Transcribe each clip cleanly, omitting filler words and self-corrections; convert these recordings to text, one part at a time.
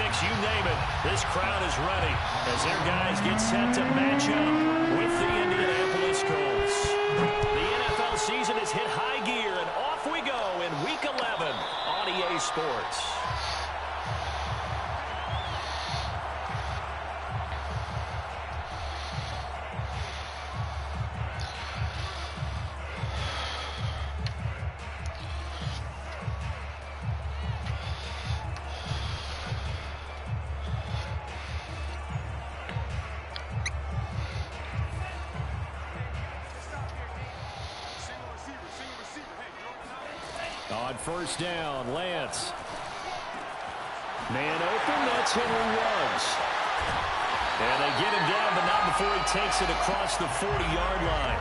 pyrotechnics, you name it. This crowd is ready as their guys get set to match up with the Indianapolis Colts. The NFL season has hit high gear, and off we go in Week 11 on EA Sports. On first down, Lance. Man open, that's Henry Ruggs. And they get him down, but not before he takes it across the 40-yard line.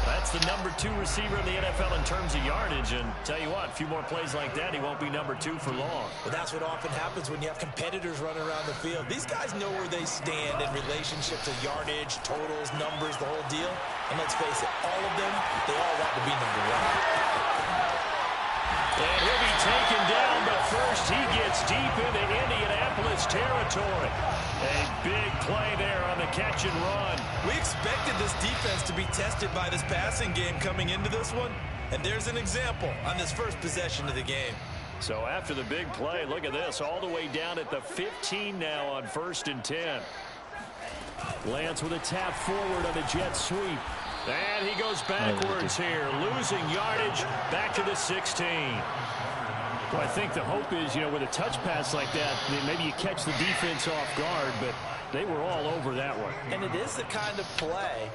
That's the number 2 receiver in the NFL in terms of yardage. And tell you what, a few more plays like that, he won't be number 2 for long. Well, that's what often happens when you have competitors running around the field. These guys know where they stand in relationship to yardage, totals, numbers, the whole deal. And let's face it, all of them, they all want to be number 1. And he'll be taken down, but first he gets deep into Indianapolis territory. A big play there on the catch and run. We expected this defense to be tested by this passing game coming into this one. And there's an example on this first possession of the game. So after the big play, look at this, all the way down at the 15 now on 1st and 10. Lance with a tap forward on the jet sweep. And he goes backwards here, losing yardage back to the 16. Well, I think the hope is, with a touch pass like that, maybe you catch the defense off guard, but they were all over that one. And it is the kind of play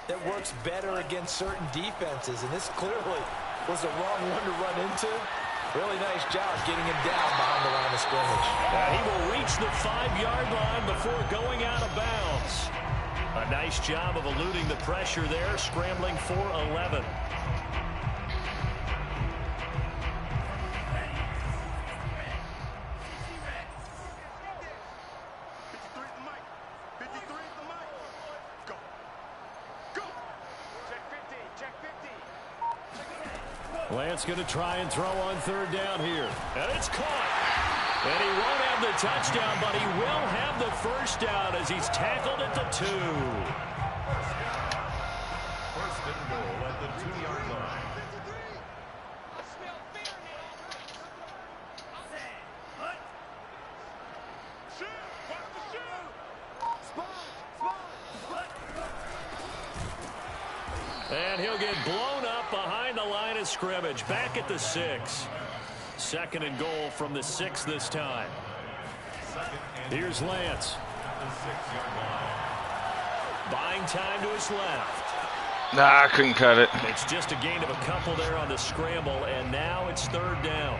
that works better against certain defenses, and this clearly was the wrong one to run into. Really nice job getting him down behind the line of scrimmage. He will reach the 5-yard line before going out of bounds. A nice job of eluding the pressure there, scrambling for 11. Lance going to try and throw on 3rd down here. And it's caught. And he won't have the touchdown, but he will have the first down as he's tackled at the 2. First and goal at the 2-yard line. And he'll get blown up behind the line of scrimmage. Back at the 6. 2nd and goal from the 6 this time. Here's Lance. Buying time to his left. Nah, I couldn't cut it. It's just a gain of a couple there on the scramble, and now it's 3rd down.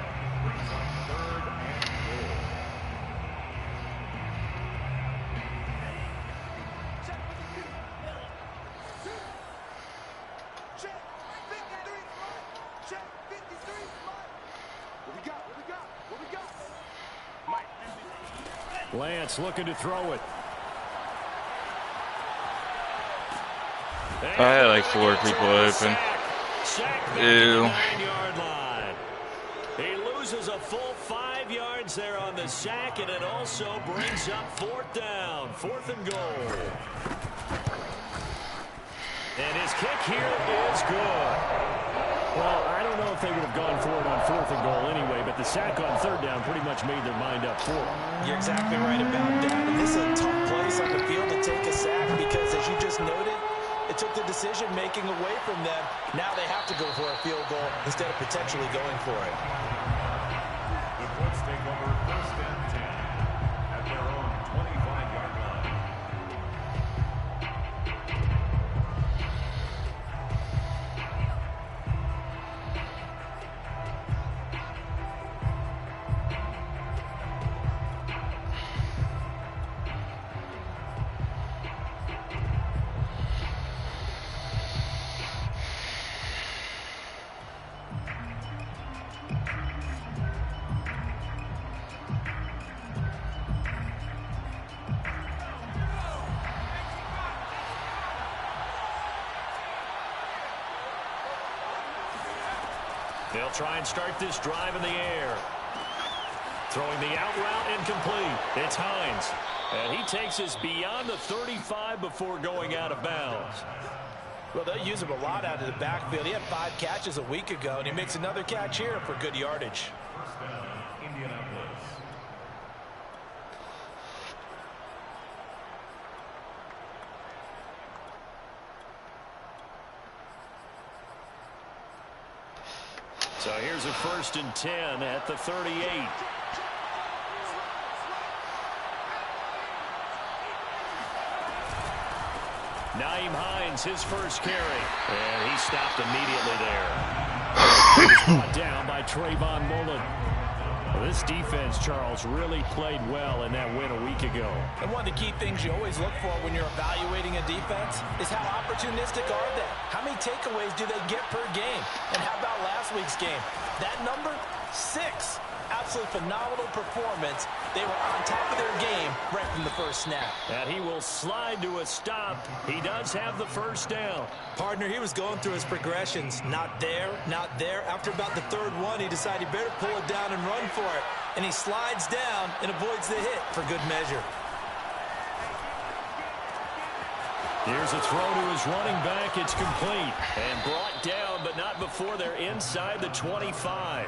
Lance looking to throw it. I had like 4 people open. Ew. He loses a full 5 yards there on the sack, and it also brings up 4th down. 4th and goal. And his kick here is good. Well, I don't know if they would have gone for it on 4th and goal anyway, but the sack on 3rd down pretty much made their mind up for it. You're exactly right about that. And this is a tough place on the field to take a sack because, as you just noted, it took the decision-making away from them. Now they have to go for a field goal instead of potentially going for it. The Colts take over 1st and 10 at their own 25-yard line. They'll try and start this drive in the air. Throwing the out route incomplete. It's Hines. And he takes us beyond the 35 before going out of bounds. Well, they'll use him a lot out of the backfield. He had 5 catches a week ago, and he makes another catch here for good yardage. First down, Indianapolis. So here's a 1st and 10 at the 38. Nyheim Hines, his first carry. And he stopped immediately there. He's brought down by Trayvon Mullen. Well, this defense, Charles, really played well in that win a week ago. And one of the key things you always look for when you're evaluating a defense is how opportunistic are they? How many takeaways do they get per game? And how about last week's game? That number, 6. Absolutely phenomenal performance. They were on top of their game right from the first snap. And he will slide to a stop. He does have the first down. Partner, he was going through his progressions. Not there, not there. After about the 3rd one, he decided he better pull it down and run for it. And he slides down and avoids the hit for good measure. Here's a throw to his running back. It's complete. And brought down, but not before they're inside the 25.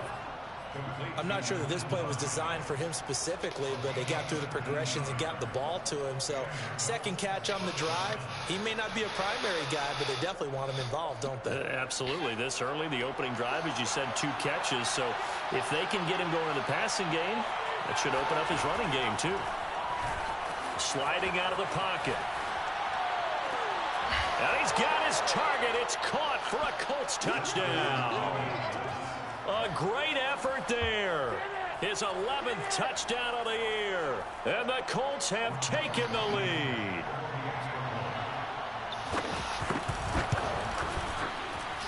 I'm not sure that this play was designed for him specifically, but they got through the progressions and got the ball to him. So, second catch on the drive. He may not be a primary guy, but they definitely want him involved, don't they? Absolutely. This early, the opening drive, as you said, 2 catches. So, if they can get him going in the passing game, that should open up his running game, too. Sliding out of the pocket. And he's got his target. It's caught for a Colts touchdown. A great effort there. His 11th touchdown of the year. And the Colts have taken the lead.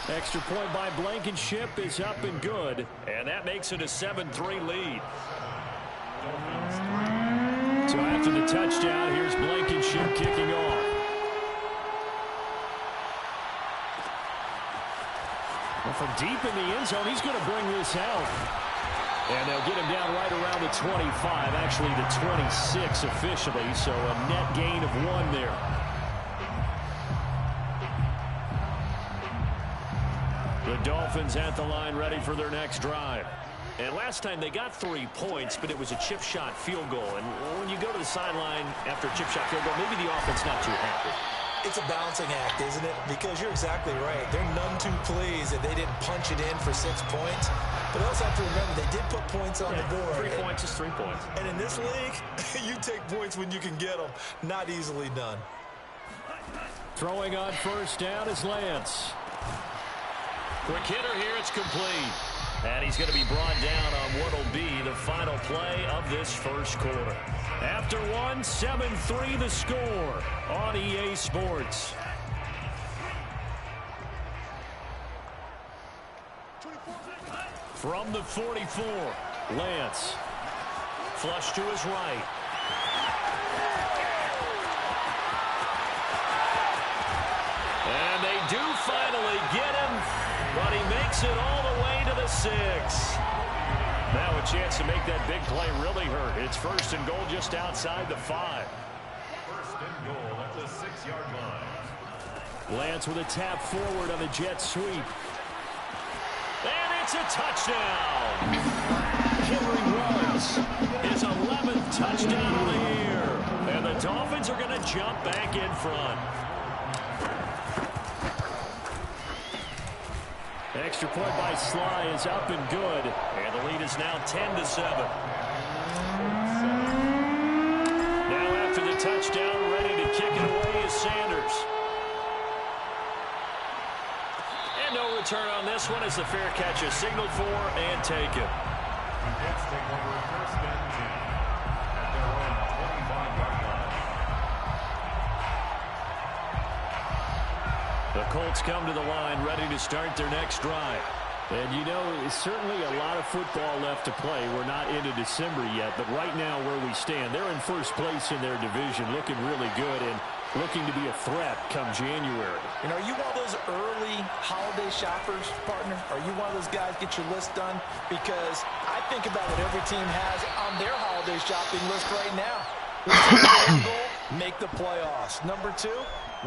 Extra point by Blankenship is up and good. And that makes it a 7-3 lead. So after the touchdown, here's Blankenship kicking off. Well, from deep in the end zone, he's going to bring this out. And they'll get him down right around the 25, actually the 26 officially, so a net gain of 1 there. The Dolphins at the line ready for their next drive. And last time they got 3 points, but it was a chip shot field goal. And when you go to the sideline after a chip shot field goal, maybe the offense not too happy. It's a balancing act, isn't it? Because you're exactly right. They're none too pleased that they didn't punch it in for 6 points. But you also have to remember, they did put points on the board. 3 points is 3 points. And in this league, you take points when you can get them. Not easily done. Throwing on first down is Lance. Quick hitter here, it's complete. And he's going to be brought down on what will be the final play of this first quarter. After 1, 7-3 the score on EA Sports. From the 44, Lance. Flush to his right. And they do finally get him, but he makes it all the way to the 6. Now a chance to make that big play really hurt. It's 1st and goal just outside the 5. 1st and goal at the 6-yard line. Lance with a tap forward on the jet sweep. And it's a touchdown. Henry runs his 11th touchdown of the year. And the Dolphins are going to jump back in front. Extra point by Sly is up and good. And the lead is now 10-7. Now after the touchdown, ready to kick it away is Sanders. And no return on this one as the fair catch is signaled for and taken. Jets take over 1st and 10 at their own 25-yard line. The Colts come to the line ready to start their next drive. And you know, it's certainly a lot of football left to play. We're not into December yet, but right now where we stand, they're in first place in their division, looking really good and looking to be a threat come January. And are you one of those early holiday shoppers, partner? Are you one of those guys get your list done? Because I think about what every team has on their holiday shopping list right now. Number 1 goal, make the playoffs. Number 2,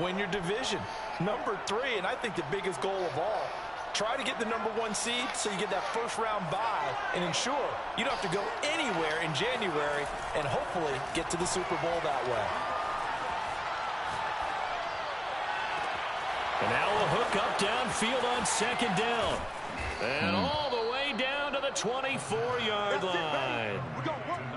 win your division. Number 3, and I think the biggest goal of all, try to get the number 1 seed so you get that first-round bye and ensure you don't have to go anywhere in January and hopefully get to the Super Bowl that way. And now a hook up downfield on 2nd down. And all the way down to the 24-yard line.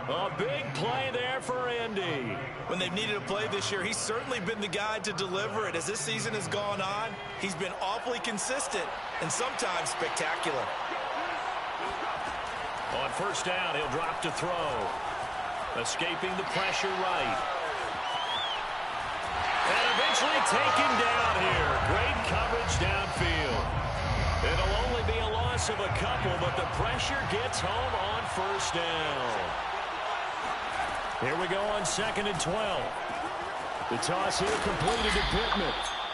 A big play there for Andy. When they've needed a play this year, he's certainly been the guy to deliver it. As this season has gone on, he's been awfully consistent and sometimes spectacular. On 1st down, he'll drop to throw. Escaping the pressure right. And eventually taken down here. Great coverage downfield. It'll only be a loss of a couple, but the pressure gets home on 1st down. Here we go on 2nd and 12. The toss here completed to Pittman.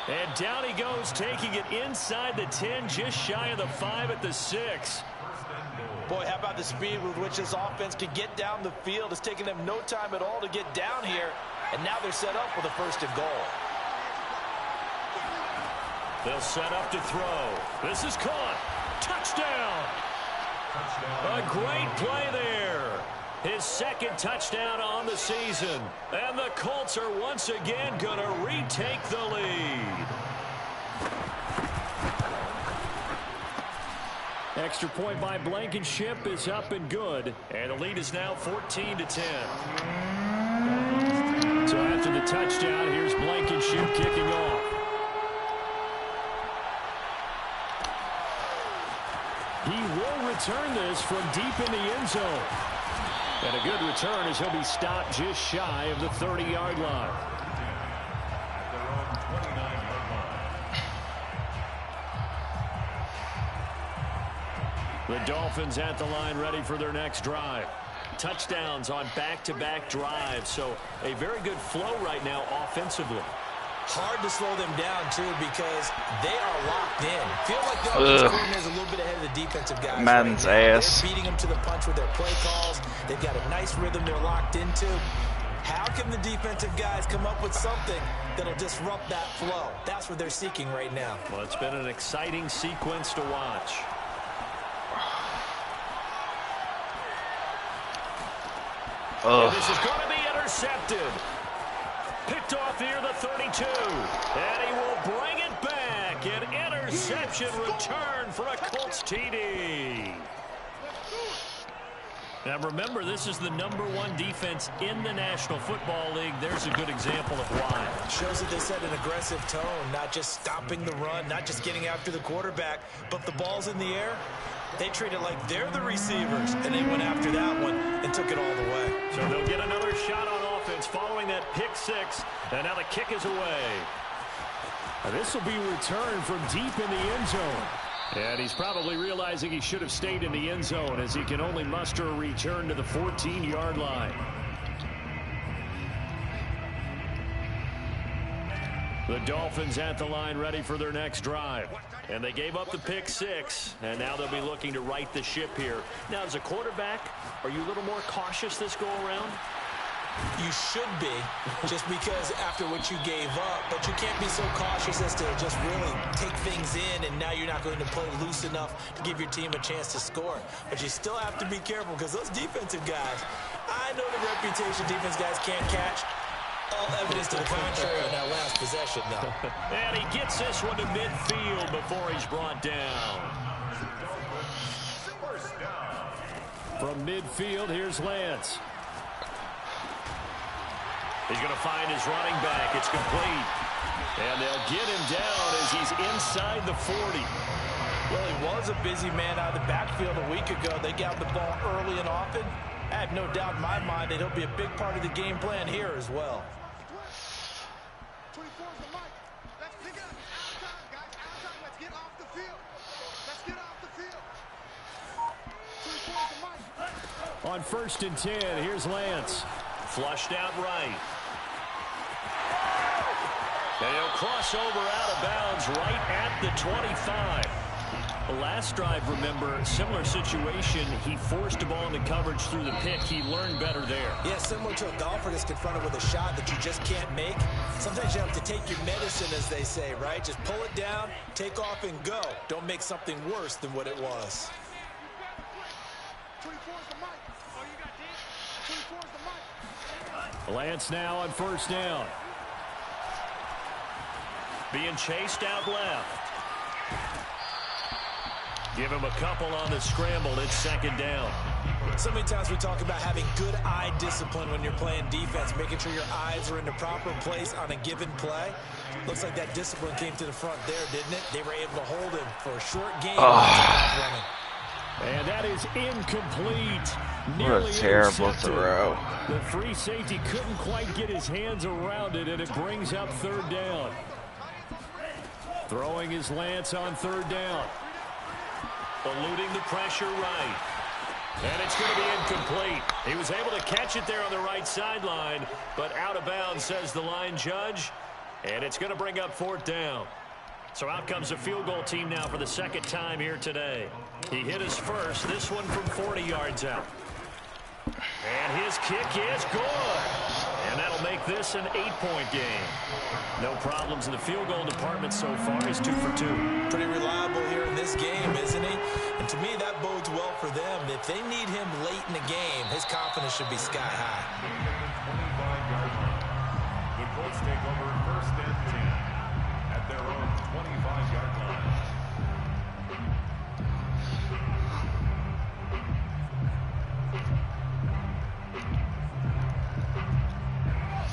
And down he goes, taking it inside the 10, just shy of the 5 at the 6. Boy, how about the speed with which this offense could get down the field? It's taken them no time at all to get down here. And now they're set up with a 1st and goal. They'll set up to throw. This is caught. Touchdown. A great play there. His 2nd touchdown on the season. And the Colts are once again going to retake the lead. Extra point by Blankenship is up and good. And the lead is now 14-10. So after the touchdown, here's Blankenship kicking off. He will return this from deep in the end zone. And a good return as he'll be stopped just shy of the 30-yard line. At their own 29-yard line. The Dolphins at the line ready for their next drive. Touchdowns on back-to-back drives, so a very good flow right now offensively. Hard to slow them down, too, because they are locked in. Feel like the offensive coordinator is a little bit ahead of the defensive guys. Man's right now. ass. They're beating them to the punch with their play calls. They've got a nice rhythm they're locked into. How can the defensive guys come up with something that'll disrupt that flow? That's what they're seeking right now. Well, it's been an exciting sequence to watch. This is going to be intercepted. Picked off near the 32. And he will bring it back. An interception return for a Colts TD. Now remember, this is the #1 defense in the National Football League. There's a good example of why. Shows that they set an aggressive tone, not just stopping the run, not just getting after the quarterback, but the ball's in the air. They treat it like they're the receivers, and they went after that one and took it all the way. So they'll get another shot on offense following that pick 6, and now the kick is away. This will be returned from deep in the end zone. And he's probably realizing he should have stayed in the end zone as he can only muster a return to the 14-yard line. The Dolphins at the line ready for their next drive. And they gave up the pick 6, and now they'll be looking to right the ship here. Now, as a quarterback, are you a little more cautious this go-around? You should be, just because after what you gave up, but you can't be so cautious as to just really take things in, and now you're not going to play loose enough to give your team a chance to score. But you still have to be careful, because those defensive guys, I know the reputation defense guys can't catch. All evidence to the contrary on that last possession, though. And he gets this one to midfield before he's brought down. From midfield, here's Lance. He's going to find his running back. It's complete. And they'll get him down as he's inside the 40. Well, he was a busy man out of the backfield a week ago. They got the ball early and often. I have no doubt in my mind that he'll be a big part of the game plan here as well. 24 is the mic. Let's pick it up. Out of time, guys. Out of time. Let's get off the field. Let's get off the field. 24 is the mic. On 1st and 10, here's Lance. Flushed out right. And he'll cross over out of bounds right at the 25. Last drive, remember, similar situation. He forced a ball into coverage through the pick. He learned better there. Yeah, similar to a golfer that's confronted with a shot that you just can't make. Sometimes you have to take your medicine, as they say, right? Just pull it down, take off, and go. Don't make something worse than what it was. 24 is the mic. Oh, you got D? 24 is the mic. Lance now on first down. Being chased out left. Give him a couple on the scramble. It's second down. So many times we talk about having good eye discipline when you're playing defense, making sure your eyes are in the proper place on a given play. Looks like that discipline came to the front there, didn't it? They were able to hold him for a short game. And that is incomplete. What a terrible throw. The free safety couldn't quite get his hands around it, and it brings up third down. Throwing his Lance on third down. Eluding the pressure right. And it's going to be incomplete. He was able to catch it there on the right sideline, but out of bounds, says the line judge. And it's going to bring up fourth down. So out comes a field goal team now for the second time here today. He hit his first, this one from 40 yards out. And his kick is good. And that'll make this an 8-point game. No problems in the field goal department so far. He's 2 for 2. Pretty reliable here in this game, isn't he? And to me, that bodes well for them. If they need him late in the game, his confidence should be sky high. 25-yard line. The Colts take over first and 10 at their own 25-yard line.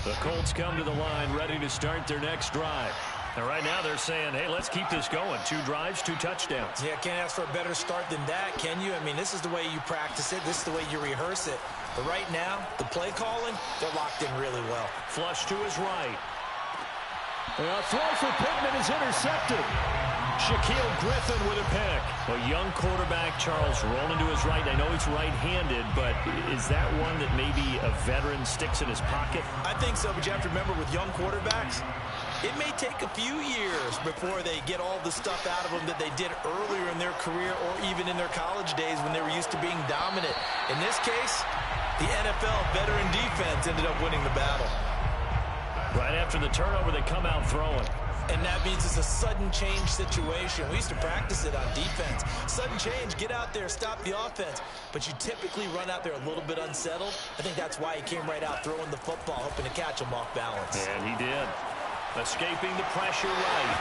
The Colts come to the line ready to start their next drive. And right now they're saying, hey, let's keep this going. 2 drives, 2 touchdowns. Yeah, can't ask for a better start than that, can you? I mean, this is the way you practice it. This is the way you rehearse it. But right now, the play calling, they're locked in really well. Flush to his right. A throw for Pittman is intercepted. Shaquille Griffin with a pick. A young quarterback, Charles, rolling to his right. I know he's right-handed, but is that one that maybe a veteran sticks in his pocket? I think so, but you have to remember with young quarterbacks, it may take a few years before they get all the stuff out of them that they did earlier in their career or even in their college days when they were used to being dominant. In this case, the NFL veteran defense ended up winning the battle. Right after the turnover, they come out throwing. And that means it's a sudden change situation. We used to practice it on defense. Sudden change, get out there, stop the offense. But you typically run out there a little bit unsettled. I think that's why he came right out throwing the football, hoping to catch him off balance. And he did. Escaping the pressure right.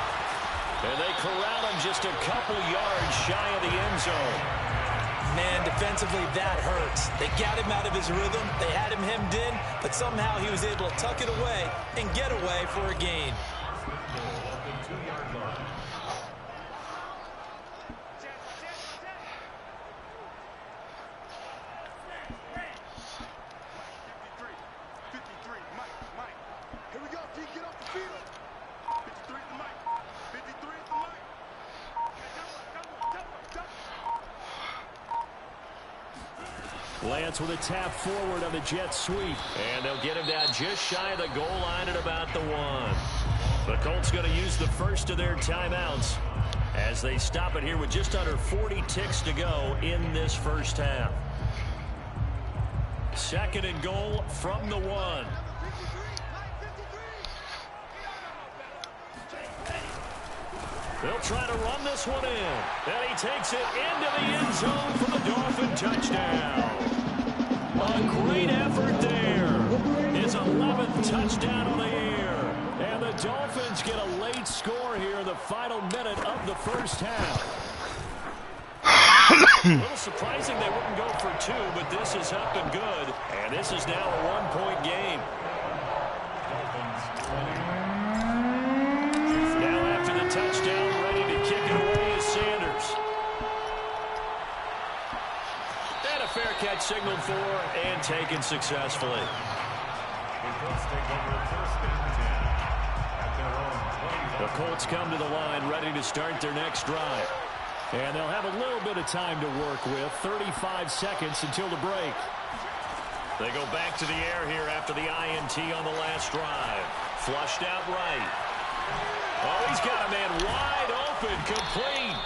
And they corral him just a couple yards shy of the end zone. Man, defensively, that hurts. They got him out of his rhythm. They had him hemmed in, but somehow he was able to tuck it away and get away for a gain. Lance with a tap forward on the jet sweep. And they'll get him down just shy of the goal line at about the 1. The Colts going to use the first of their timeouts as they stop it here with just under 40 ticks to go in this first half. Second and goal from the 1. They'll try to run this one in. And he takes it into the end zone for the Dolphin touchdown. A great effort there. His 11th touchdown on the year. And the Dolphins get a late score here in the final minute of the first half. A little surprising they wouldn't go for 2, but this is up and good. And this is now a 1-point game. Now after the touchdown, ready to kick it away is Sanders. And a fair catch signaled for and taken successfully. The Colts come to the line ready to start their next drive. And they'll have a little bit of time to work with. 35 seconds until the break. They go back to the air here after the INT on the last drive. Flushed out right. Oh, he's got a man wide open, complete.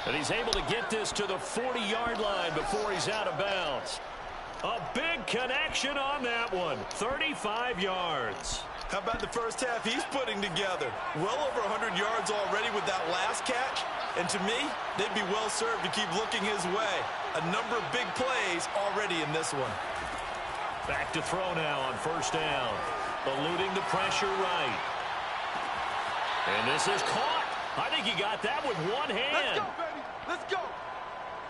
And he's able to get this to the 40-yard line before he's out of bounds. A big connection on that one. 35 yards. How about the first half he's putting together? Well over 100 yards already with that last catch. And to me, they'd be well served to keep looking his way. A number of big plays already in this one. Back to throw now on first down. Eluding the pressure right. And this is caught. I think he got that with one hand. Let's go, baby. Let's go.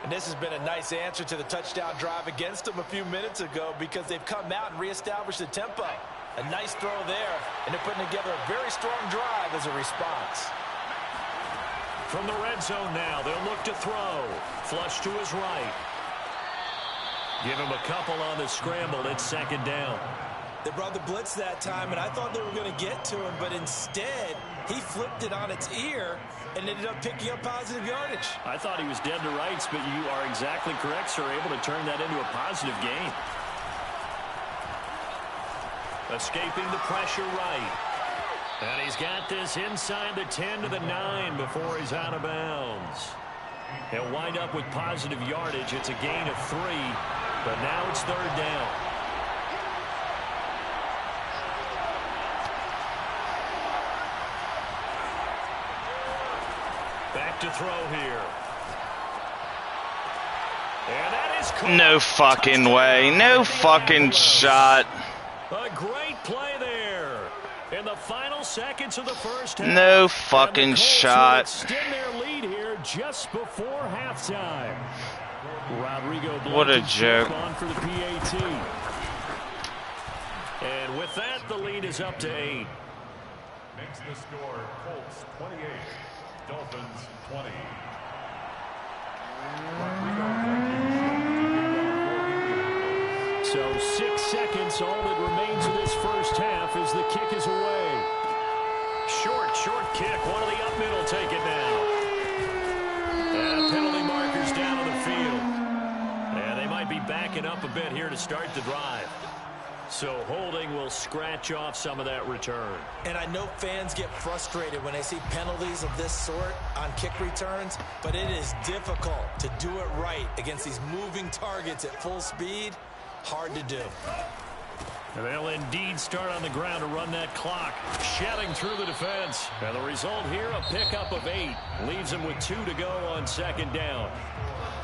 And this has been a nice answer to the touchdown drive against them a few minutes ago because they've come out and reestablished the tempo. A nice throw there, and they're putting together a very strong drive as a response. From the red zone now, they'll look to throw. Flush to his right. Give him a couple on the scramble. It's second down. They brought the blitz that time, and I thought they were going to get to him, but instead, he flipped it on its ear and ended up picking up positive yardage. I thought he was dead to rights, but you are exactly correct, sir. Able to turn that into a positive gain. Escaping the pressure right. And he's got this inside the 10 to the 9 before he's out of bounds. He'll wind up with positive yardage. It's a gain of 3, but now it's third down. Back to throw here. And that is caught. No fucking way. No fucking shot. A great play there. In the final seconds of the first half. No fucking shot. Extend their lead here just before halftime. Rodrigo What a joke. on for the PAT. And with that, the lead is up to 8. Makes the score Colts 28, Dolphins 20. So 6 seconds, all that remains of this first half as the kick is away. Short kick. One of the up middle take it now. And penalty markers down on the field. And they might be backing up a bit here to start the drive. So holding will scratch off some of that return. And I know fans get frustrated when they see penalties of this sort on kick returns, but it is difficult to do it right against these moving targets at full speed. Hard to do. And they'll indeed start on the ground to run that clock, shedding through the defense. And the result here, a pickup of 8. Leaves them with 2 to go on second down.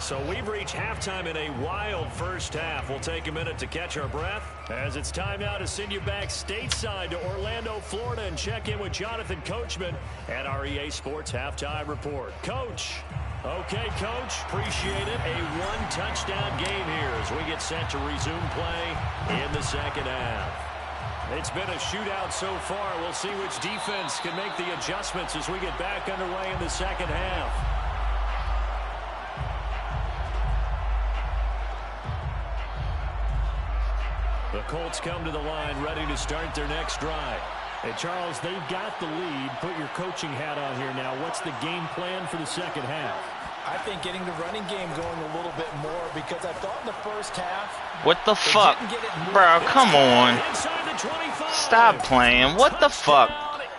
So we've reached halftime in a wild first half. We'll take a minute to catch our breath as it's time now to send you back stateside to Orlando, Florida, and check in with Jonathan Coachman at our EA Sports Halftime Report. Coach. Okay, Coach, appreciate it. A one-touchdown game here as we get set to resume play in the second half. It's been a shootout so far. We'll see which defense can make the adjustments as we get back underway in the second half. The Colts come to the line ready to start their next drive. Hey, Charles, they've got the lead. Put your coaching hat on here now. What's the game plan for the second half? I think getting the running game going a little bit more because I thought in the first half. What the fuck? Bro, come on. Stop playing. What the fuck?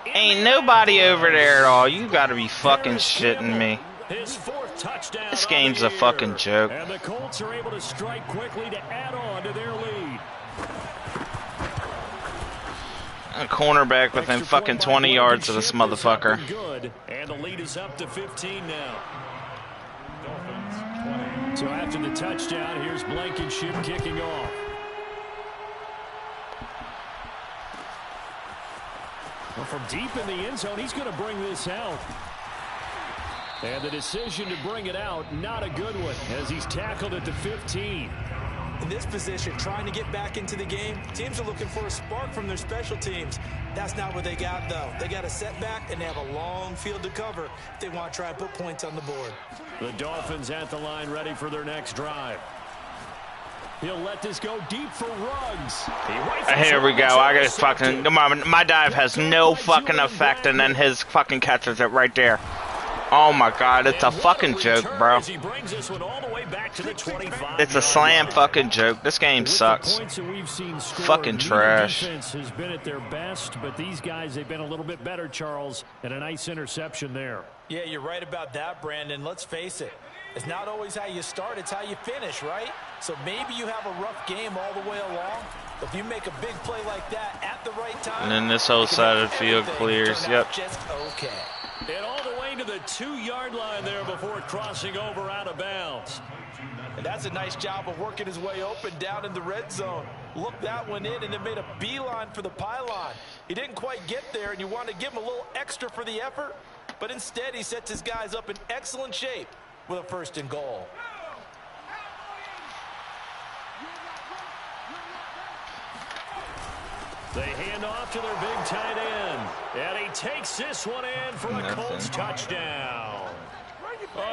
Ain't nobody over there at all. You gotta be fucking shitting me. His 4th touchdown. This game's a fucking joke. And the Colts are able to strike quickly to add on to their lead. A cornerback within fucking 20 yards of this motherfucker. Good. And the lead is up to 15 now. Dolphins 20. So after the touchdown, here's Blankenship kicking off. Well, from deep in the end zone, he's going to bring this out. And the decision to bring it out, not a good one, as he's tackled at the 15. In this position, trying to get back into the game, teams are looking for a spark from their special teams. That's not what they got, though. They got a setback, and they have a long field to cover if they want to try and put points on the board. The Dolphins at the line ready for their next drive. He'll let this go deep for Ruggs. Here we go. I got fucking... My dive has no fucking effect, and then his fucking catches it right there. Oh, my God. It's a fucking joke, bro. He brings this one all the way back to the 25. It's a slam fucking joke. This game sucks. Points that we've seen scored, Fucking trash. Defense has been at their best, but these guys, they've been a little bit better, Charles, and a nice interception there. Yeah, you're right about that, Brandon. Let's face it. It's not always how you start, it's how you finish, right? So maybe you have a rough game all the way along, but if you make a big play like that at the right time, And then this whole side of the field clears. Yep. Just okay. And all the way to the 2-yard line there before crossing over out of bounds. And that's a nice job of working his way open down in the red zone. Looked that one in and then made a beeline for the pylon. He didn't quite get there, and you want to give him a little extra for the effort, but instead he sets his guys up in excellent shape with a 1st and goal. They hand off to their big tight end. And he takes this one in for a Colts touchdown.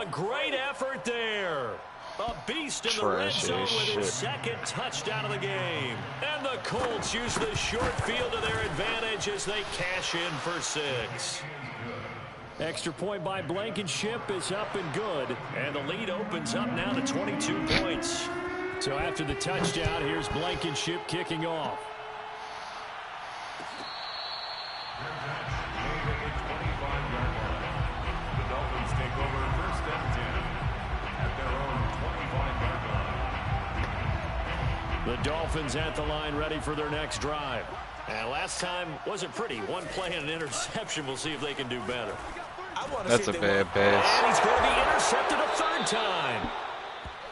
A great effort there. A beast in the red zone with his 2nd touchdown of the game. And the Colts use the short field to their advantage as they cash in for 6. Extra point by Blankenship is up and good. And the lead opens up now to 22 points. So after the touchdown, here's Blankenship kicking off. The Dolphins at the line ready for their next drive. And last time wasn't pretty. One play and an interception. We'll see if they can do better. That's a bad pass. And he's going to be intercepted a 3rd time.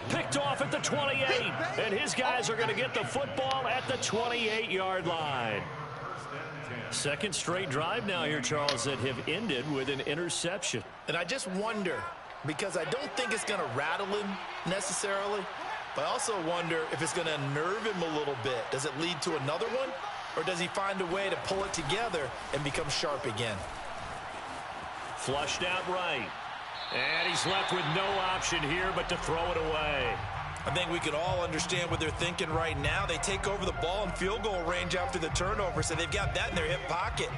Picked off at the 28. And his guys are going to get the football at the 28-yard line. 2nd straight drive now here, Charles, that have ended with an interception. And I just wonder, because I don't think it's going to rattle him necessarily, but I also wonder if it's going to unnerve him a little bit. Does it lead to another one? Or does he find a way to pull it together and become sharp again? Flushed out right. And he's left with no option here but to throw it away. I think we can all understand what they're thinking right now. They take over the ball in field goal range after the turnover, so they've got that in their hip pocket.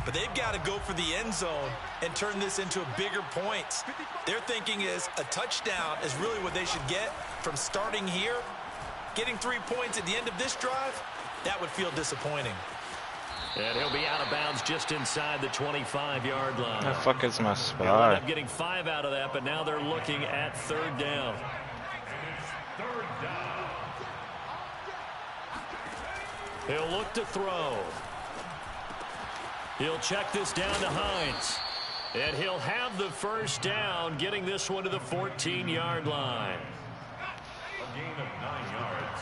But they've got to go for the end zone and turn this into a bigger points. Their thinking is a touchdown is really what they should get from starting here. Getting 3 points at the end of this drive, that would feel disappointing. And he'll be out of bounds just inside the 25-yard line. The fuck is my They'll spot? end up getting 5 out of that, but now they're looking at 3rd down. He'll look to throw. He'll check this down to Hines. And he'll have the 1st down, getting this one to the 14-yard line. A gain of 9 yards.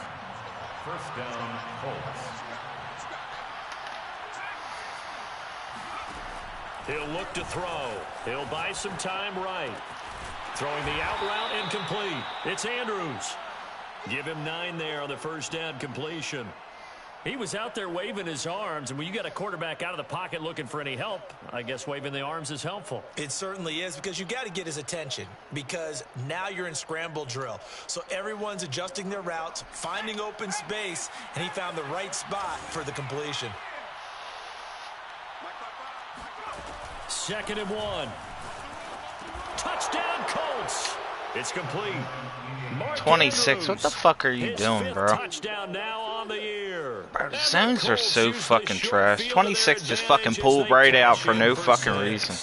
1st down, Colts. He'll look to throw. He'll buy some time right. Throwing the out route incomplete. It's Andrews. Give him 9 there on the 1st down completion. He was out there waving his arms, and when you got a quarterback out of the pocket looking for any help, I guess waving the arms is helpful. It certainly is, because you got to get his attention, because now you're in scramble drill. So everyone's adjusting their routes, finding open space, and he found the right spot for the completion. 2nd and 1. Touchdown, Colts. It's complete. Mark 26. Andrews, What the fuck are you his doing, 5th bro? Touchdown now on the year. Bro, the And zones are Colts so use the fucking short trash. field to 26 their just fucking advantage as pulled they right out cash for in no for fucking 6. reason.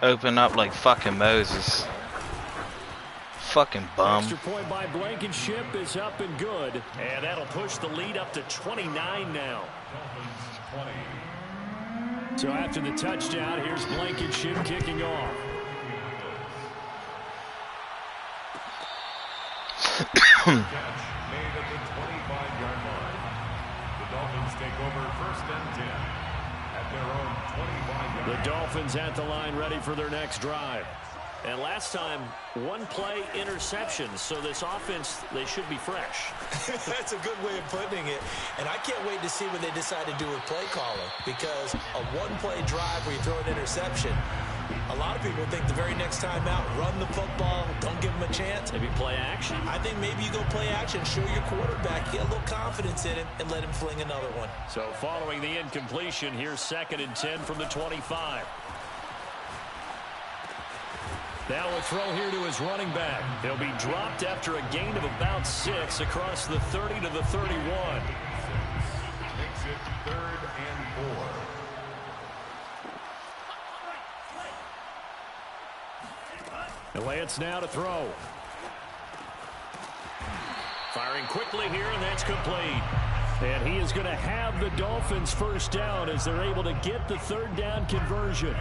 Open up like fucking Moses. Fucking bum. Extra point by Blankenship is up and good. And that'll push the lead up to 29 now. So after the touchdown, here's Blankenship kicking off. Catch made at the 25-yard line. The Dolphins take over 1st and 10 at their own 25-yard line. The Dolphins at the line ready for their next drive. And last time, 1 play interceptions. So this offense, they should be fresh. That's a good way of putting it. And I can't wait to see what they decide to do with play calling, because a 1-play drive where you throw an interception, a lot of people think the very next time out, run the football, don't give them a chance. Maybe play action. I think maybe you go play action, show your quarterback, get a little confidence in him, and let him fling another one. So following the incompletion, here's 2nd and 10 from the 25. Now a throw here to his running back. He'll be dropped after a gain of about 6 across the 30 to the 31. Makes it 3rd and 4. And Lance now to throw. Firing quickly here, and that's complete. And he is going to have the Dolphins first down as they're able to get the 3rd down conversion.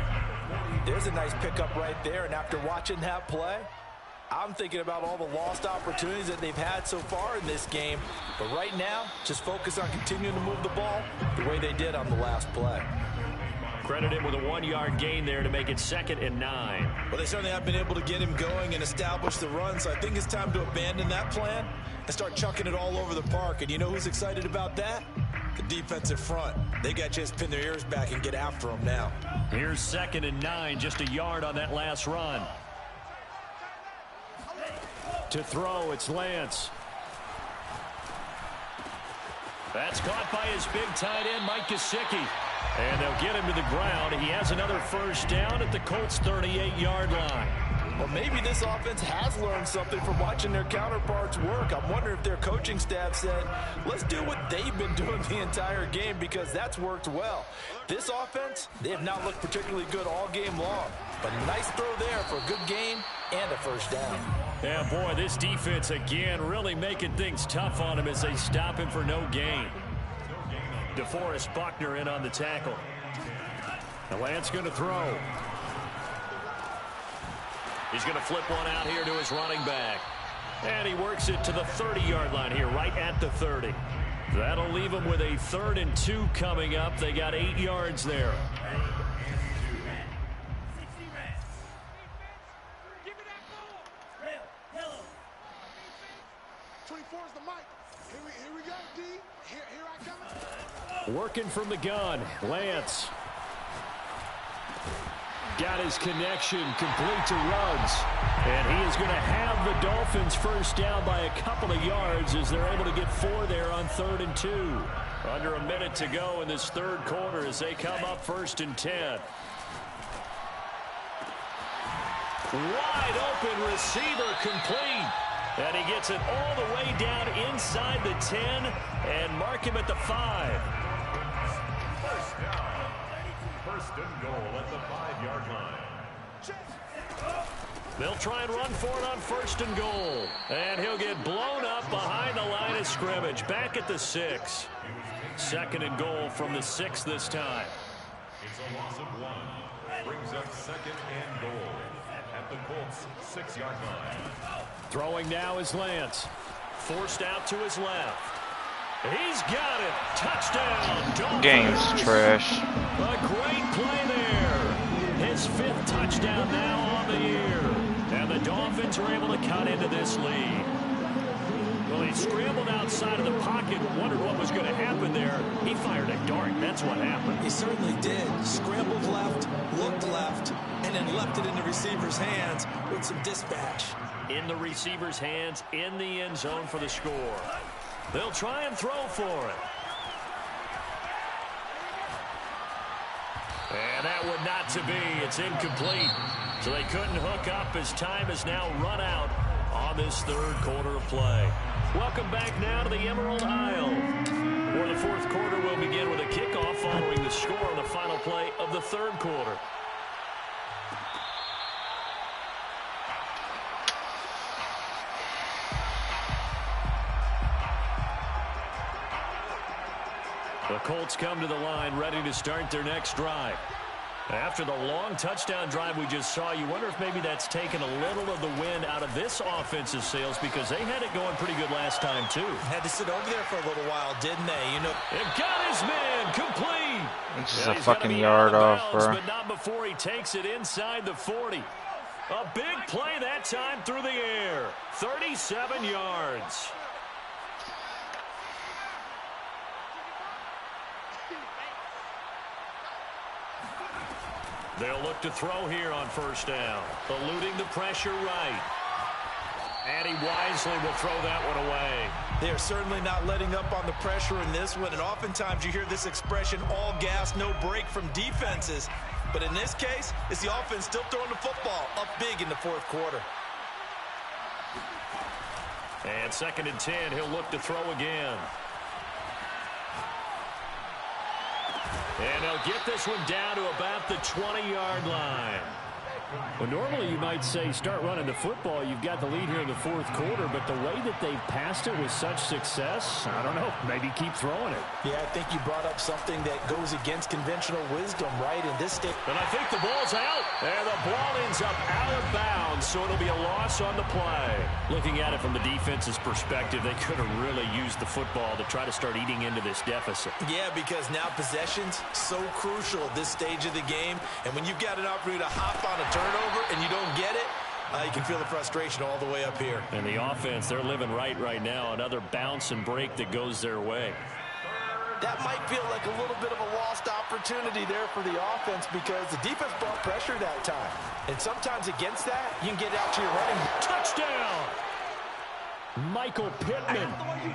There's a nice pickup right there, and after watching that play, I'm thinking about all the lost opportunities that they've had so far in this game. But right now, just focus on continuing to move the ball the way they did on the last play. Credit him with a 1-yard gain there to make it 2nd and 9. Well, they certainly have been able to get him going and establish the run, so I think it's time to abandon that plan and start chucking it all over the park. And you know who's excited about that? The defensive front. They got a chance to pin their ears back and get after them now. Here's 2nd and 9, just a yard on that last run. To throw, it's Lance. That's caught by his big tight end, Mike Gesicki. And they'll get him to the ground. He has another first down at the Colts' 38-yard line. Well, maybe this offense has learned something from watching their counterparts work. I'm wondering if their coaching staff said, let's do what they've been doing the entire game, because that's worked well. This offense, they have not looked particularly good all game long. But a nice throw there for a good gain and a first down. Yeah, boy, this defense again really making things tough on him as they stop him for no gain. DeForest Buckner in on the tackle. The Lance going to throw. He's going to flip one out here to his running back. And he works it to the 30-yard line here, right at the 30. That'll leave him with a 3rd and 2 coming up. They got 8 yards there. Working from the gun, Lance. Got his connection complete to Ruggs. And he is going to have the Dolphins first down by a couple of yards as they're able to get 4 there on 3rd and 2. Under a minute to go in this 3rd quarter as they come up 1st and 10. Wide open receiver complete. And he gets it all the way down inside the 10 and mark him at the 5. First down. 1st and goal at the 5-yard line. They'll try and run for it on 1st and goal. And he'll get blown up behind the line of scrimmage. Back at the 6. 2nd and goal from the 6 this time. It's a loss of 1. Brings up 2nd and goal at the Colts' 6-yard line. Throwing now is Lance. Forced out to his left. He's got it. Touchdown. Dolphins. Game's trash. A great play there. His 5th touchdown now on the year. And the Dolphins are able to cut into this lead. Well, he scrambled outside of the pocket, wondered what was going to happen there. He fired a dart. That's what happened. He certainly did. Scrambled left, looked left, and then left it in the receiver's hands with some dispatch. In the receiver's hands, in the end zone for the score. They'll try and throw for it. And that would not to be. It's incomplete. So they couldn't hook up as time has now run out on this 3rd quarter of play. Welcome back now to the Emerald Isle, where the 4th quarter will begin with a kickoff following the score on the final play of the 3rd quarter. The Colts come to the line ready to start their next drive. After the long touchdown drive we just saw, you wonder if maybe that's taken a little of the wind out of this offensive sails, because they had it going pretty good last time too. Had to sit over there for a little while, didn't they? You know, They've got his man complete. This is a fucking yard off, bro. But not before he takes it inside the 40. A big play that time through the air. 37 yards. They'll look to throw here on 1st down. Eluding the pressure right. And he wisely will throw that one away. They are certainly not letting up on the pressure in this one, and oftentimes you hear this expression, all gas, no break from defenses. But in this case, it's the offense still throwing the football up big in the fourth quarter. And 2nd and 10, he'll look to throw again. And they'll get this one down to about the 20-yard line. Well, normally you might say start running the football. You've got the lead here in the fourth quarter, but the way that they've passed it with such success, I don't know, maybe keep throwing it. Yeah, I think you brought up something that goes against conventional wisdom, right, in this state. And I think the ball's out. And the ball ends up out of bounds, so it'll be a loss on the play. Looking at it from the defense's perspective, they could have really used the football to try to start eating into this deficit. Yeah, because now possession's so crucial at this stage of the game. And when you've got an opportunity to hop on a turnover and you don't get it, you can feel the frustration all the way up here. And the offense, they're living right now. Another bounce and break that goes their way. That might feel like a little bit of a lost opportunity there for the offense because the defense brought pressure that time. And sometimes against that, you can get out to your running. Touchdown! Michael Pittman,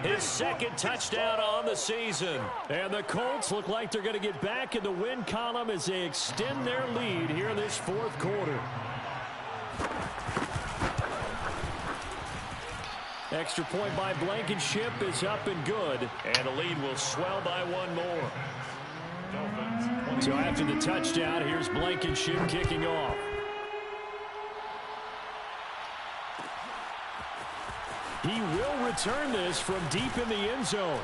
his 2nd touchdown on the season. And the Colts look like they're going to get back in the win column as they extend their lead here in this fourth quarter. Extra point by Blankenship is up and good. And the lead will swell by one more. So after the touchdown, here's Blankenship kicking off. He will return this from deep in the end zone.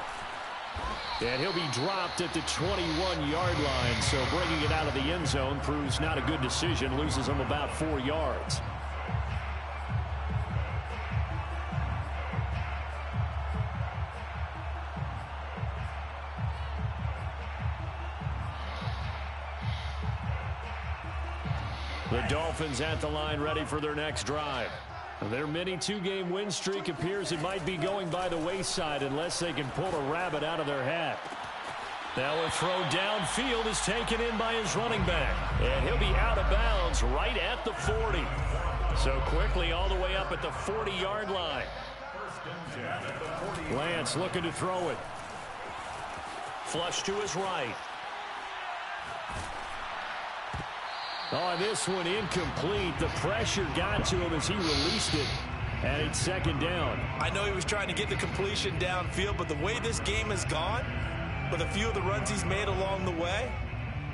And he'll be dropped at the 21-yard line. So bringing it out of the end zone proves not a good decision. Loses him about 4 yards. The Dolphins at the line ready for their next drive. Their mini 2-game win streak appears it might be going by the wayside unless they can pull a rabbit out of their hat. Now a throw downfield is taken in by his running back. And he'll be out of bounds right at the 40. So quickly all the way up at the 40-yard line. Lance looking to throw it. Flush to his right. Oh, this one incomplete. The pressure got to him as he released it. And it's 2nd down. I know he was trying to get the completion downfield, but the way this game has gone, with a few of the runs he's made along the way,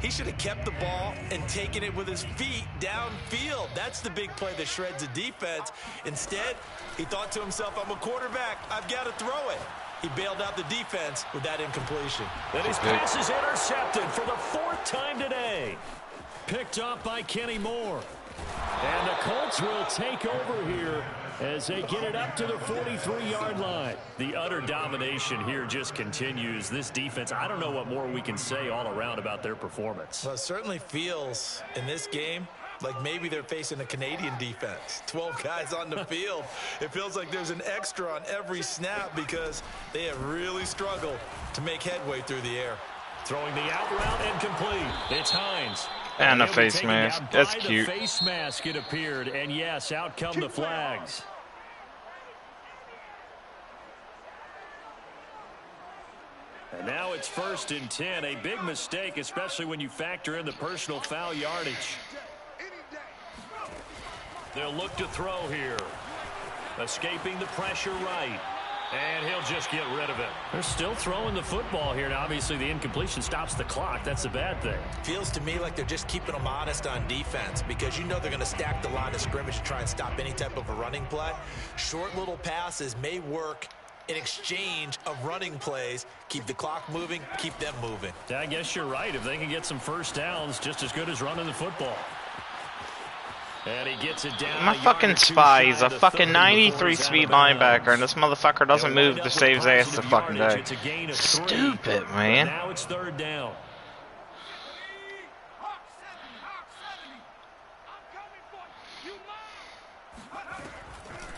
he should have kept the ball and taken it with his feet downfield. That's the big play that shreds the defense. Instead, he thought to himself, I'm a quarterback. I've got to throw it. He bailed out the defense with that incompletion. And his pass is intercepted for the 4th time today. Picked up by Kenny Moore. And the Colts will take over here as they get it up to the 43-yard line. The utter domination here just continues. This defense, I don't know what more we can say all around about their performance. Well, it certainly feels in this game like maybe they're facing a Canadian defense. 12 guys on the field. It feels like there's an extra on every snap because they have really struggled to make headway through the air. Throwing the out route and complete. It's Hines. And a face mask. That's cute. The face mask, it appeared. And yes, out come the flags. And now it's 1st and 10. A big mistake, especially when you factor in the personal foul yardage. They'll look to throw here. Escaping the pressure right. And he'll just get rid of it. They're still throwing the football here. Now, obviously, the incompletion stops the clock. That's a bad thing. Feels to me like they're just keeping them honest on defense because you know they're going to stack the line of scrimmage to try and stop any type of a running play. Short little passes may work in exchange of running plays. Keep the clock moving, keep them moving. I guess you're right. If they can get some first downs, just as good as running the football. And he gets it down. My fucking spy, he's a fucking 93 speed linebacker, and this motherfucker doesn't move to save his ass the fucking day. Stupid, man. Now it's 3rd down.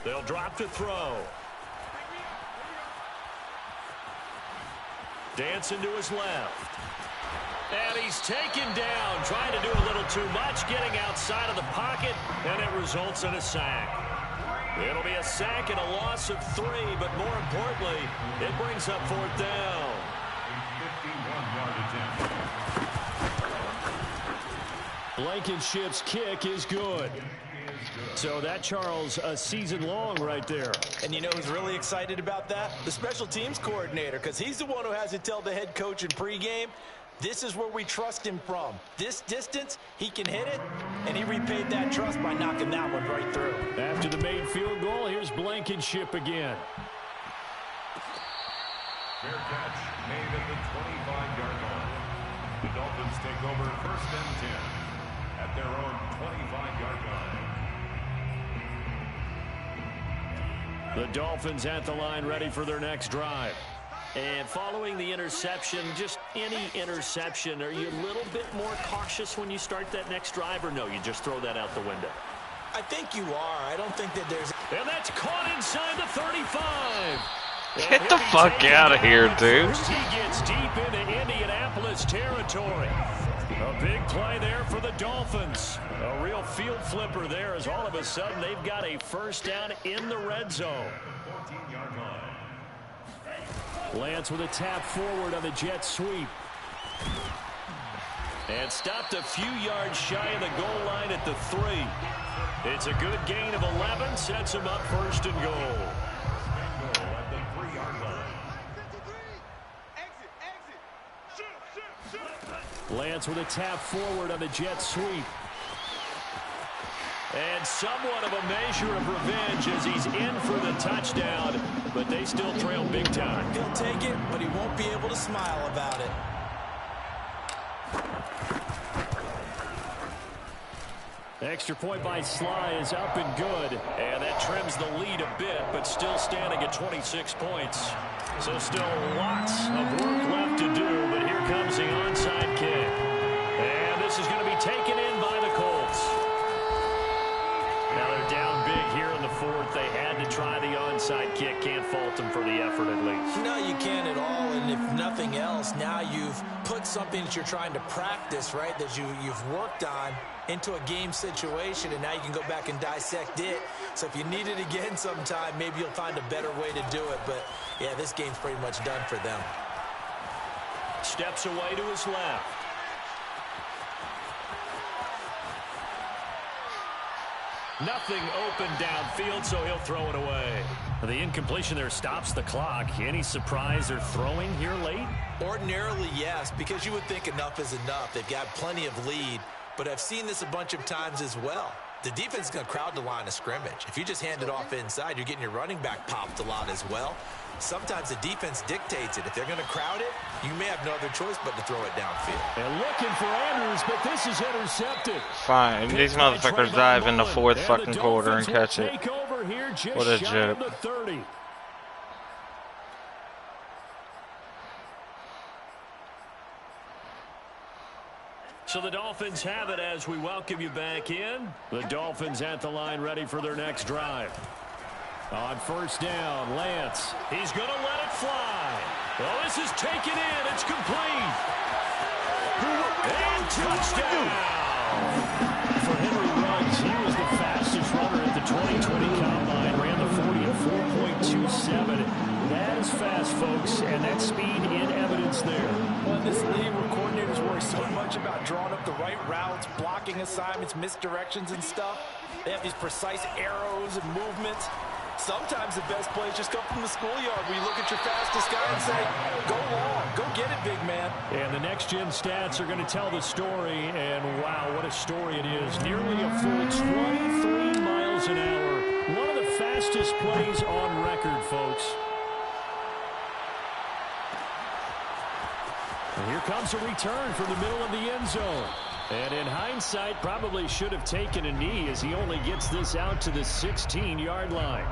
They'll drop to throw. Dancing to his left. And he's taken down, trying to do a little too much, getting outside of the pocket, and it results in a sack. It'll be a sack and a loss of 3, but more importantly, it brings up 4th down. 51-yard attempt. Blankenship's kick is good. So that, Charles, a season long right there. And you know who's really excited about that? The special teams coordinator, because he's the one who has to tell the head coach in pregame, this is where we trust him from. This distance, he can hit it, and he repaid that trust by knocking that one right through. After the made field goal, here's Blankenship again. Fair catch made at the 25-yard line. The Dolphins take over 1st and 10 at their own 25-yard line. The Dolphins at the line, ready for their next drive. And following the interception, just any interception, are you a little bit more cautious when you start that next drive, or no, you just throw that out the window? I think you are. I don't think that there's... And that's caught inside the 35. Get the fuck out of here, dude. He gets deep into Indianapolis territory. A big play there for the Dolphins. A real field flipper there, as all of a sudden they've got a 1st down in the red zone. 14-yard line. Lance with a tap forward on the jet sweep. And stopped a few yards shy of the goal line at the 3. It's a good gain of 11, sets him up 1st and goal. At the 3-yard line. Lance with a tap forward on the jet sweep. And somewhat of a measure of revenge as he's in for the touchdown, but they still trail big time. He'll take it, but he won't be able to smile about it. Extra point by Sly is up and good, and that trims the lead a bit, but still standing at 26 points. So still lots of work left to do, but here comes the onside kick. And this is going to be taken in by the Colts. Now they're down big here in the 4th. They had to try the onside kick. Can't fault them for the effort at least. No, you can't at all, and if nothing else, now you've put something that you're trying to practice, right, that you've worked on into a game situation, and now you can go back and dissect it. So if you need it again sometime, maybe you'll find a better way to do it. But, yeah, this game's pretty much done for them. Steps away to his left. Nothing open downfield, so he'll throw it away. The incompletion there stops the clock. Any surprise they're throwing here late? Ordinarily, yes, because you would think enough is enough. They've got plenty of lead, but I've seen this a bunch of times as well. The defense is going to crowd the line of scrimmage. If you just hand it off inside, you're getting your running back popped a lot as well. Sometimes the defense dictates it. If they're going to crowd it, you may have no other choice but to throw it downfield. And looking for Andrews, but this is intercepted. Fine. These motherfuckers dive in the 4th fucking quarter and catch it. What a joke. So the Dolphins have it as we welcome you back in. The Dolphins at the line ready for their next drive. On 1st down, Lance. He's going to let it fly. Well, this is taken in. It's complete. And touchdown. For Henry Ruggs, he was the fastest runner at the 2020 Combine. Ran the 40 in 4.27. That is fast, folks, and that speed in evidence there. Well, in this league where coordinators worry so much about drawing up the right routes, blocking assignments, misdirections and stuff, they have these precise arrows and movements. Sometimes the best plays just come from the schoolyard where you look at your fastest guy and say, go long, go get it, big man. And the next-gen stats are going to tell the story, and wow, what a story it is. Nearly a full 23 miles an hour. One of the fastest plays on record, folks. And here comes a return from the middle of the end zone. And in hindsight, probably should have taken a knee as he only gets this out to the 16-yard line.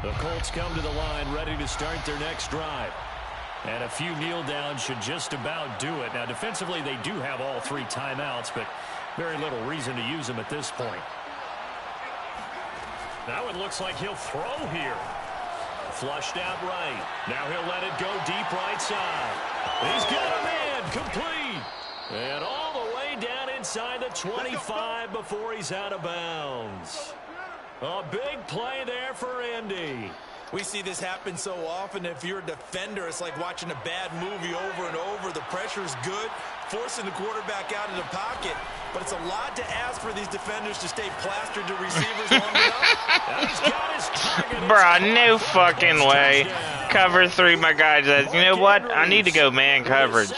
The Colts come to the line ready to start their next drive. And a few kneel downs should just about do it. Now, defensively, they do have all 3 timeouts, but very little reason to use them at this point. Now it looks like he'll throw here. Flushed out right. Now he'll let it go deep right side. He's got him in. complete. And all the way down inside the 25 before he's out of bounds. A big play there for Indy. We see this happen so often. If you're a defender, it's like watching a bad movie over and over. The pressure's good, forcing the quarterback out of the pocket. But it's a lot to ask for these defenders to stay plastered to receivers long enough. Bruh, no fucking way. Cover 3, my guy says, you know what? I need to go man coverage.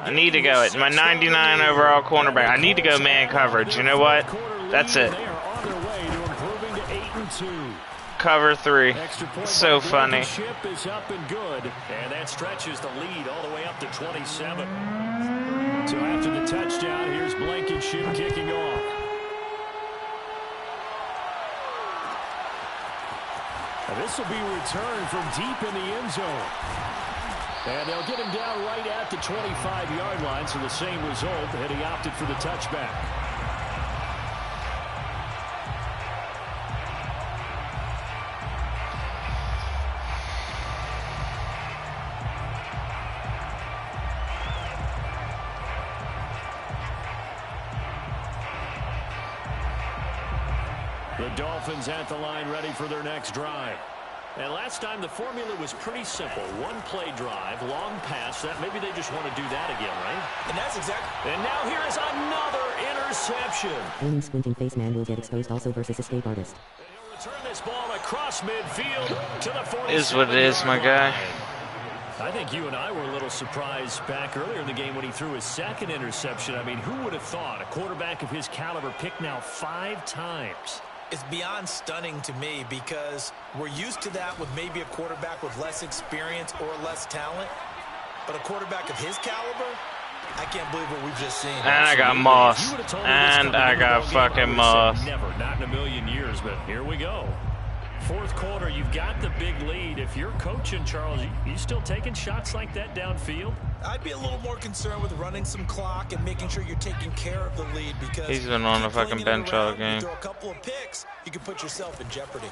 I need to go it. My 99 overall cornerback. I need to go man coverage. You know what? That's it. Cover 3. So funny. Is up and good, and that stretches the lead all the way up to 27. So after the touchdown, here's Blankenship kicking off. And this will be returned from deep in the end zone. And they'll get him down right at the 25-yard line, so the same result, and he opted for the touchback. The Dolphins at the line ready for their next drive. And last time the formula was pretty simple. One play drive, long pass. That maybe they just want to do that again, right? And that's exactly. And now here is another interception. Winning squinting face man will get exposed also versus escape artist. And he'll return this ball across midfield to the 47. Is what it is, my guy. I think you and I were a little surprised back earlier in the game when he threw his second interception. I mean, who would have thought a quarterback of his caliber picked now 5 times? It's beyond stunning to me because we're used to that with maybe a quarterback with less experience or less talent. But a quarterback of his caliber, I can't believe what we've just seen. And I got Moss. And I got fucking Moss. Never, not in a million years, but here we go. Fourth quarter, you've got the big lead. If you're coaching, Charles, you still taking shots like that downfield? I'd be a little more concerned with running some clock and making sure you're taking care of the lead because he's been on a fucking bench all game. Throw a couple of picks, you can put yourself in jeopardy.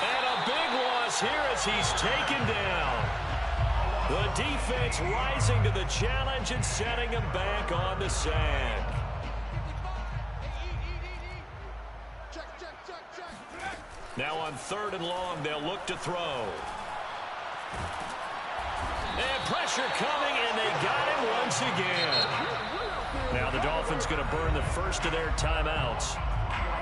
And a big loss here as he's taken down. The defense rising to the challenge and setting him back on the sack. Now on 3rd and long, they'll look to throw. And pressure coming, and they got him once again. Now the Dolphins going to burn the first of their timeouts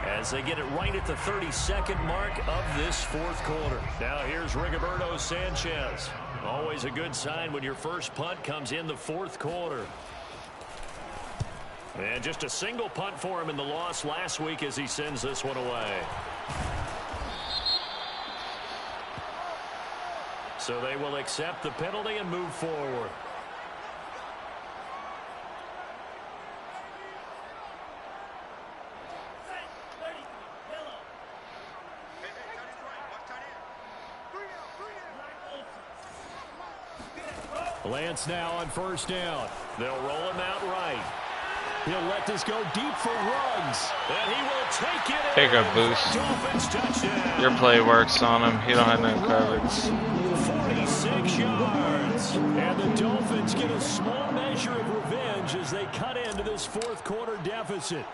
as they get it right at the 32nd mark of this fourth quarter. Now here's Rigoberto Sanchez. Always a good sign when your first punt comes in the fourth quarter. And just a single punt for him in the loss last week as he sends this one away. So they will accept the penalty and move forward. Lance now on 1st down. They'll roll him out right. He'll let this go deep for Ruggs. And he will take it. Take a boost. Dolphins touchdown. Your play works on him. He don't have no coverage. 46 yards. And the Dolphins get a small measure of revenge as they cut into this fourth quarter deficit.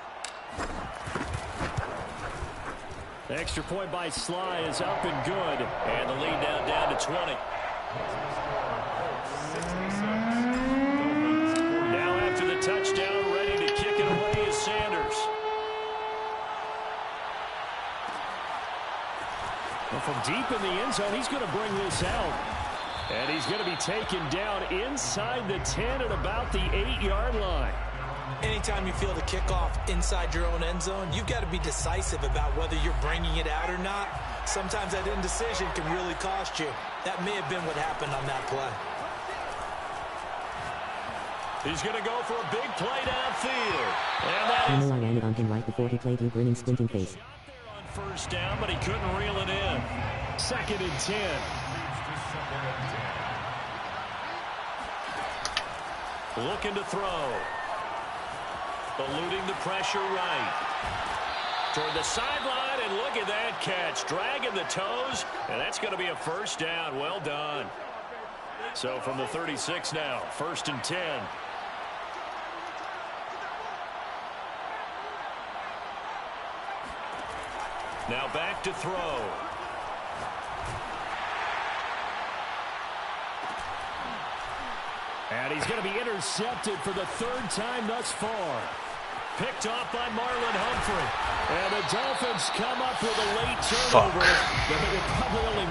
Extra point by Sly is up and good. And the lead now down to 20. Now after the touchdown, ready to kick it away is Sanders. Well, from deep in the end zone, he's going to bring this out. And he's going to be taken down inside the 10 at about the 8-yard line. Anytime you feel the kickoff inside your own end zone, you've got to be decisive about whether you're bringing it out or not. Sometimes that indecision can really cost you. That may have been what happened on that play. He's going to go for a big play downfield. And that Camera landed on him right before he played you grinning squinting face. on 1st down, but he couldn't reel it in. 2nd and 10. Looking to throw. Eluding the pressure right. Toward the sideline, and look at that catch. Dragging the toes, and that's going to be a first down. Well done. So from the 36 now, 1st and 10. Now back to throw. And he's going to be intercepted for the 3rd time thus far. Picked off by Marlon Humphrey. And the Dolphins come up with a late turnover. That will probably only